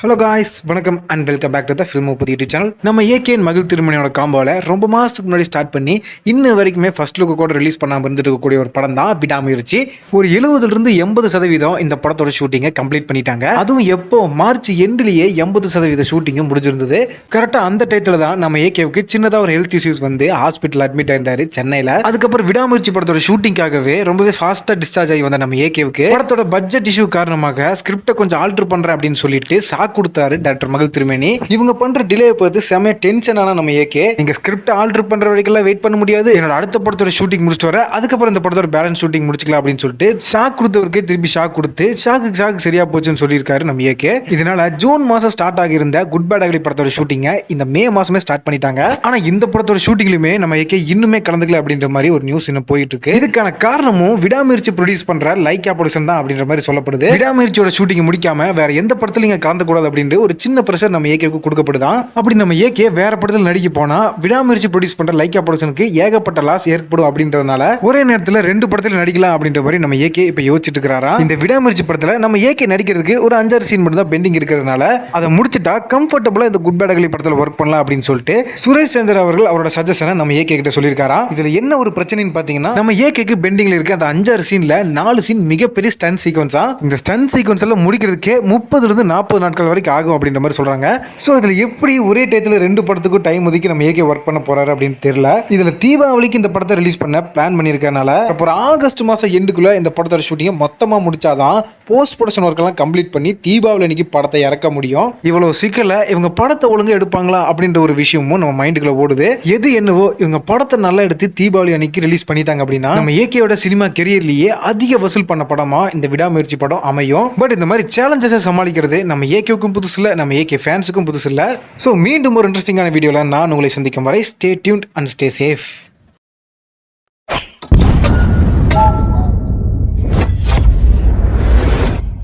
Hello guys, வணக்கம் and welcome back to the film புது YouTube channel. நம்ம AKN மகிழ் திருமணியோட காம்போவில் ரொம்ப மாதத்துக்கு முன்னாடி ஸ்டார்ட் பண்ணி இன்ன வரைக்குமே ஃபர்ஸ்ட் லுக்கு கூட ரிலீஸ் பண்ணாமல் இருந்துட்டு இருக்கக்கூடிய ஒரு படம் தான் விடாமுயற்சி. ஒரு 70% இந்த படத்தோட ஷூட்டிங்கை கம்ப்ளீட் பண்ணிட்டாங்க. அதுவும் எப்போ மார்ச் எண்ட்லேயே 80% ஷூட்டிங்கும் முடிஞ்சிருந்தது. கரெக்டாக அந்த டயத்தில் தான் நம்ம ஏகேவுக்கு சின்னதாக ஒரு ஹெல்த் இஷ்யூஸ் வந்து ஹாஸ்பிட்டல் அட்மிட் ஆயிருந்தாரு சென்னையில். அதுக்கப்புறம் விடாமுயற்சி படத்தோட ஷூட்டிங்காகவே ரொம்பவே ஃபாஸ்ட்டாக டிஸ்சார்ஜ் ஆகி வந்த நம்ம ஏகேவுக்கு படத்தோட பட்ஜெட் இஷ்யூ காரணமாக ஸ்கிரிப்டை கொஞ்சம் ஆல்டர் பண்ணுறேன் அப்படின்னு சொல்லிட்டு கொடுத்தாரு டாக்டர் மகிழ் திருமேனி. இவங்க பண்ற டிலே பார்த்து செமையா டென்ஷன் ஆனா நம்ம ஏகே, நீங்க ஸ்கிரிப்ட் ஆல்டர் பண்ற வரைக்கும் வெயிட் பண்ண முடியாது, என்னோட அடுத்த படத்தோட ஷூட்டிங் முடிச்சுட்டு வர, அதுக்கப்புறம் இந்த படத்தோட பேலன்ஸ் ஷூட்டிங் முடிச்சுக்கலாம் அப்படின்னு சொல்லிட்டு ஷாக் கொடுத்தவருக்கு திருப்பி ஷாக் கொடுத்து ஷாக்கு சரியா போச்சுன்னு சொல்லியிருக்காரு நம்ம ஏகே. இதனால ஜூன் மாசம் ஸ்டார்ட் ஆகியிருந்த குட் பேட் அக்லி படத்தோட ஷூட்டிங்கை இந்த மே மாசமே ஸ்டார்ட் பண்ணிட்டாங்க. ஆனா இந்த படத்தோட ஷூட்டிங்லயுமே நம்ம ஏகே இன்னுமே கலந்துக்கல அப்படின்ற மாதிரி ஒரு நியூஸ் இன்னும் போயிட்டு இருக்கு. இதுக்கான காரணமும் விடாமுயற்சி ப்ரொடியூஸ் பண்ற லைக்கா ப்ரொடக்ஷன் தான் அப்படின்ற மாதிரி சொல்லப்படுது. விடாமுயற்சியோட ஷூட்டிங் முடிக்காம வேற எந்த படத்துல நீங்க கலந்து அப்படின்ட்டு ஒரு சின்ன பிரஷர் நம்ம ஏகேக்கு கொடுக்கப்படுதான். அப்படி நம்ம ஏகே வேற படத்தில் நடிக்க போனா விடாமுயற்சி ப்ரொடியூஸ் பண்ற லைக்கா ப்ரொடக்ஷனுக்கு ஏகப்பட்ட லாஸ் ஏற்படும் அப்படின்றதுனால ஒரே நேரத்தில் 2 படத்தில் நடிக்கலாம் அப்படின்ற மாதிரி நம்ம ஏகே இப்ப யோசிச்சுட்டு இருக்காரா. இந்த விடாமுயற்சி படத்துல நம்ம ஏகே நடிக்கிறதுக்கு ஒரு 5-6 சீன் மட்டும் தான் பெண்டிங் இருக்கிறதுனால அதை முடிச்சுட்டா கம்ஃபர்டபுளா இந்த குட் பேட் அக்லி படத்தில் ஒர்க் பண்ணலாம் அப்படின்னு சொல்லிட்டு சுரேஷ் சந்திர அவர்கள் அவரோட சஜஷனை நம்ம ஏகே கிட்ட சொல்லியிருக்காரா. இதுல என்ன ஒரு பிரச்சனைன்னு பாத்தீங்கன்னா, நம்ம ஏகேக்கு பெண்டிங்ல இருக்க அந்த 5-6 சீன்ல 4 சீன் மிகப்பெரிய ஸ்டன் சீக்வன்ஸா. இந்த ஸ்டன் சீக்வன்ஸ் எல்லாம் முடிக்கிறதுக்கே 30-40 நாட்கள் வரைக்கும் ஆகும் அப்படின்ற மாதிரி சொல்றாங்க. சோ இதுல எப்படி ஒரே டயத்துல 2 படத்துக்கு டைம் ஒதுக்கி நம்ம ஏகே ஒர்க் பண்ண போறாரு அப்படின்னு தெரியல. இதுல தீபாவளிக்கு இந்த படத்தை ரிலீஸ் பண்ண பிளான் பண்ணிருக்கனால அப்புறம் ஆகஸ்ட் மாசம் எண்டுக்குள்ள இந்த படத்தோட ஷூட்டிங்கை மொத்தமா முடிச்சாதான் போஸ்ட் ப்ரொடக்ஷன் ஒர்க் எல்லாம் கம்ப்ளீட் பண்ணி தீபாவளி அன்னைக்கு படத்தை இறக்க முடியும். இவ்வளவு சிக்கல இவங்க படத்தை ஒழுங்கா எடுப்பாங்களா அப்படின்ற ஒரு விஷயமும் நம்ம மைண்டுக்குள்ள ஓடுது. எது என்னவோ இவங்க படத்தை நல்லா எடுத்து தீபாவளி அன்னைக்கு ரிலீஸ் பண்ணிட்டாங்க அப்படின்னா நம்ம ஏகேயோட சினிமா கெரியர்லயே அதிக வசூல் பண்ண படமா இந்த விடாமுயற்சி படம் அமையும். பட் இந்த மாதிரி சேலஞ்சஸை சமாளிக்கிறது நம்ம ஏகேவுக்கும் புதுசு இல்ல, நம்ம ஏகே ஃபேன்ஸுக்கும் புதுசு இல்ல. ஸோ மீண்டும் ஒரு இன்ட்ரெஸ்டிங்கான வீடியோவில் நான் உங்களை சந்திக்கும் வரை stay tuned and stay safe.